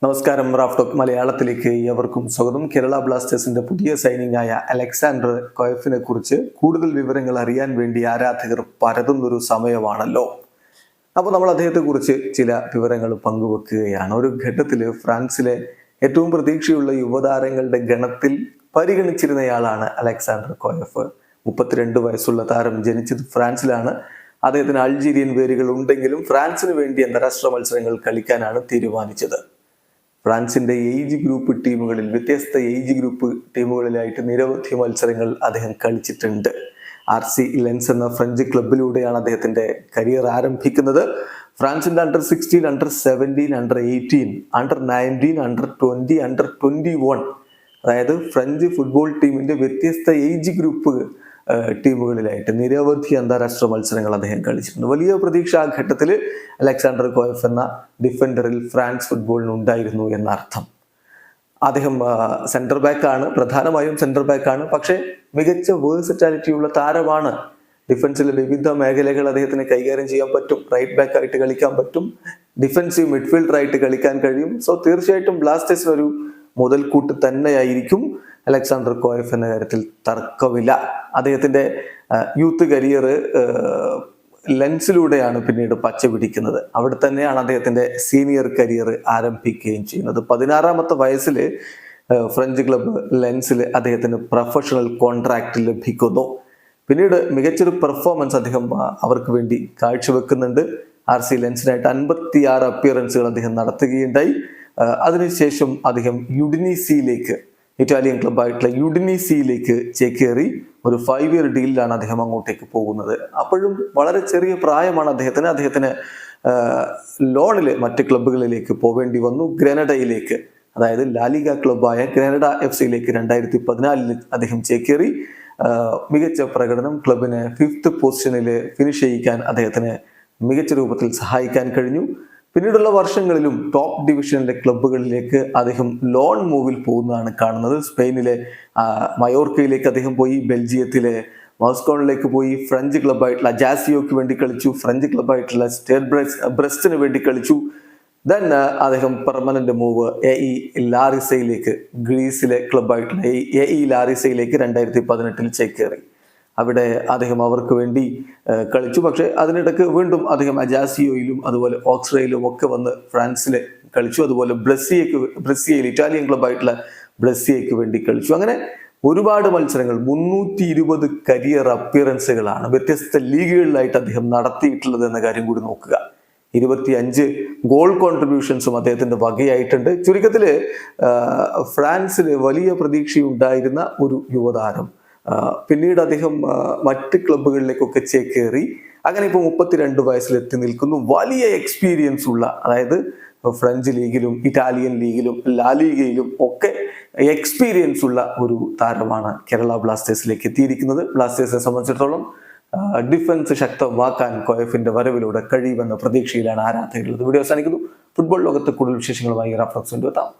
നമസ്കാരം. Raf talk മലയാളത്തിലേക്ക് ഏവർക്കും സ്വാഗതം. കേരള ബ്ലാസ്റ്റേഴ്സിന്റെ പുതിയ സൈനിങ് ആയ അലക്സാണ്ടർ കൊയഫിനെ കുറിച്ച് കൂടുതൽ വിവരങ്ങൾ അറിയാൻ വേണ്ടി ആരാധകർ പരതുന്നൊരു സമയമാണല്ലോ. അപ്പോൾ നമ്മൾ അദ്ദേഹത്തെ കുറിച്ച് ചില വിവരങ്ങൾ പങ്കുവെക്കുകയാണ്. ഒരു ഘട്ടത്തിൽ ഫ്രാൻസിലെ ഏറ്റവും പ്രതീക്ഷയുള്ള യുവതാരങ്ങളുടെ ഗണത്തിൽ പരിഗണിച്ചിരുന്നയാളാണ് അലക്സാണ്ടർ കൊയഫ്. 32 വയസ്സുള്ള താരം ജനിച്ചത് ഫ്രാൻസിലാണ്. അദ്ദേഹത്തിന് അൾജീരിയൻ വേരുകൾ ഉണ്ടെങ്കിലും ഫ്രാൻസിന് വേണ്ടി അന്താരാഷ്ട്ര മത്സരങ്ങൾ കളിക്കാനാണ് തീരുമാനിച്ചത്. ഫ്രാൻസിന്റെ ഏജ് ഗ്രൂപ്പ് ടീമുകളിൽ, വ്യത്യസ്ത ഏജ് ഗ്രൂപ്പ് ടീമുകളിലായിട്ട് നിരവധി മത്സരങ്ങൾ അദ്ദേഹം കളിച്ചിട്ടുണ്ട്. RC ലെൻസ് എന്ന ഫ്രഞ്ച് ക്ലബിലൂടെയാണ് അദ്ദേഹത്തിന്റെ കരിയർ ആരംഭിക്കുന്നത്. ഫ്രാൻസിന്റെ under-16, under-17, under-18, under-19, under-20, under-21, അതായത് ഫ്രഞ്ച് ഫുട്ബോൾ ടീമിന്റെ വ്യത്യസ്ത ഏജ് ഗ്രൂപ്പ് ടീമുകളിലായിട്ട് നിരവധി അന്താരാഷ്ട്ര മത്സരങ്ങൾ അദ്ദേഹം കളിച്ചിട്ടുണ്ട്. വലിയ പ്രതീക്ഷ ആ ഘട്ടത്തിൽ അലക്സാണ്ടർ കൊയഫ് എന്ന ഡിഫൻഡറിൽ ഫ്രാൻസ് ഫുട്ബോളിന് ഉണ്ടായിരുന്നു എന്നർത്ഥം. അദ്ദേഹം സെന്റർ ബാക്കാണ്, പ്രധാനമായും സെന്റർ ബാക്കാണ്. പക്ഷേ മികച്ച വേഴ്സറ്റാലിറ്റി ഉള്ള താരമാണ്. ഡിഫൻസിലെ വിവിധ മേഖലകൾ അദ്ദേഹത്തിന് കൈകാര്യം ചെയ്യാൻ പറ്റും. റൈറ്റ് ബാക്ക് ആയിട്ട് കളിക്കാൻ പറ്റും, ഡിഫൻസീവ് മിഡ്ഫീൽഡർ ആയിട്ട് കളിക്കാൻ കഴിയും. സോ തീർച്ചയായിട്ടും ബ്ലാസ്റ്റേഴ്സിന് ഒരു മുതൽക്കൂട്ട് തന്നെയായിരിക്കും അലക്സാണ്ടർ കൊയഫ് എന്ന കാര്യത്തിൽ തർക്കമില്ല. അദ്ദേഹത്തിന്റെ യൂത്ത് കരിയർ ലെൻസിലൂടെയാണ് പിന്നീട് പച്ച പിടിക്കുന്നത്. അവിടെ തന്നെയാണ് അദ്ദേഹത്തിന്റെ സീനിയർ കരിയർ ആരംഭിക്കുകയും ചെയ്യുന്നത്. 16-ാമത്തെ വയസ്സിൽ ഫ്രഞ്ച് ക്ലബ്ബ് ലെൻസിൽ അദ്ദേഹത്തിന് പ്രൊഫഷണൽ കോൺട്രാക്ട് ലഭിക്കുന്നു. പിന്നീട് മികച്ചൊരു പെർഫോമൻസ് അദ്ദേഹം അവർക്ക് വേണ്ടി കാഴ്ചവെക്കുന്നുണ്ട്. RC ലെൻസിനായിട്ട് 56 അപ്പിയറൻസുകൾ അദ്ദേഹം നടത്തുകയുണ്ടായി. അതിനുശേഷം അദ്ദേഹം യുഡിനീസിയിലേക്ക്, ഇറ്റാലിയൻ ക്ലബ്ബായിട്ടുള്ള യുഡിനീസിയിലേക്ക് ചേക്കേറി. ഒരു 5 ഇയർ ഡീലിലാണ് അദ്ദേഹം അങ്ങോട്ടേക്ക് പോകുന്നത്. അപ്പോഴും വളരെ ചെറിയ പ്രായമാണ് അദ്ദേഹത്തിന് ലോണിൽ മറ്റ് ക്ലബ്ബുകളിലേക്ക് പോവേണ്ടി വന്നു. ഗ്രനഡയിലേക്ക്, അതായത് ലാലിഗ ക്ലബ്ബായ ഗ്രനഡ FC-യിലേക്ക് 2014 അദ്ദേഹം ചേക്കേറി. മികച്ച പ്രകടനം, ക്ലബിനെ 5th പൊസിഷനിൽ ഫിനിഷ് ചെയ്യിക്കാൻ അദ്ദേഹത്തിന് മികച്ച രൂപത്തിൽ സഹായിക്കാൻ കഴിഞ്ഞു. പിന്നീടുള്ള വർഷങ്ങളിലും ടോപ്പ് ഡിവിഷനിലെ ക്ലബ്ബുകളിലേക്ക് അദ്ദേഹം ലോൺ മൂവിൽ പോകുന്നതാണ് കാണുന്നത്. സ്പെയിനിലെ മയോർക്കയിലേക്ക് അദ്ദേഹം പോയി, ബെൽജിയത്തിലെ മോസ്കോണിലേക്ക് പോയി, ഫ്രഞ്ച് ക്ലബ്ബായിട്ടുള്ള അജാസിയോക്ക് വേണ്ടി കളിച്ചു, ഫ്രഞ്ച് ക്ലബ്ബായിട്ടുള്ള സ്റ്റേഡ് ബ്രസ്റ്റിന് വേണ്ടി കളിച്ചു. ദെൻ അദ്ദേഹം പെർമനന്റ് മൂവ് AE ലാറിസയിലേക്ക്, ഗ്രീസിലെ ക്ലബ്ബായിട്ടുള്ള AE ലാറിസയിലേക്ക് 2018 ചേക്കേറി. അവിടെ അദ്ദേഹം അവർക്ക് വേണ്ടി കളിച്ചു. പക്ഷെ അതിനിടയ്ക്ക് വീണ്ടും അദ്ദേഹം അജാസിയോയിലും അതുപോലെ ഓക്സ്രയിലും ഒക്കെ വന്ന് ഫ്രാൻസിൽ കളിച്ചു. അതുപോലെ ബ്രസിയയിൽ ഇറ്റാലിയൻ ക്ലബ്ബായിട്ടുള്ള ബ്രസിയയ്ക്ക് വേണ്ടി കളിച്ചു. അങ്ങനെ ഒരുപാട് മത്സരങ്ങൾ, 320 കരിയർ അപ്പിയറൻസുകളാണ് വ്യത്യസ്ത ലീഗുകളിലായിട്ട് അദ്ദേഹം നടത്തിയിട്ടുള്ളത് എന്ന കാര്യം കൂടി നോക്കുക. 25 ഗോൾ കോൺട്രിബ്യൂഷൻസും അദ്ദേഹത്തിന്റെ വകയായിട്ടുണ്ട്. ചുരുക്കത്തില് ഫ്രാൻസിൽ വലിയ പ്രതീക്ഷയുണ്ടായിരുന്ന ഒരു യുവതാരം പിന്നീട് അദ്ദേഹം മറ്റ് ക്ലബ്ബുകളിലേക്കൊക്കെ ചേക്കേറി. അങ്ങനെ ഇപ്പോൾ 32 വയസ്സിലെത്തി നിൽക്കുന്നു. വലിയ എക്സ്പീരിയൻസ് ഉള്ള, അതായത് ഫ്രഞ്ച് ലീഗിലും ഇറ്റാലിയൻ ലീഗിലും ലാലിഗയിലും ഒക്കെ എക്സ്പീരിയൻസ് ഉള്ള ഒരു താരമാണ് കേരള ബ്ലാസ്റ്റേഴ്സിലേക്ക് എത്തിയിരിക്കുന്നത്. ബ്ലാസ്റ്റേഴ്സിനെ സംബന്ധിച്ചിടത്തോളം ഡിഫൻസ് ശക്തമാക്കാൻ കൊയഫിന്റെ വരവിലൂടെ കഴിയുമെന്ന പ്രതീക്ഷയിലാണ് ആരാധകരുള്ളത്. വീഡിയോ അവസാനിക്കുന്നു. ഫുട്ബോൾ ലോകത്ത് കൂടുതൽ വിശേഷങ്ങളുമായി റാഫ് ടോക്സ് എത്താം.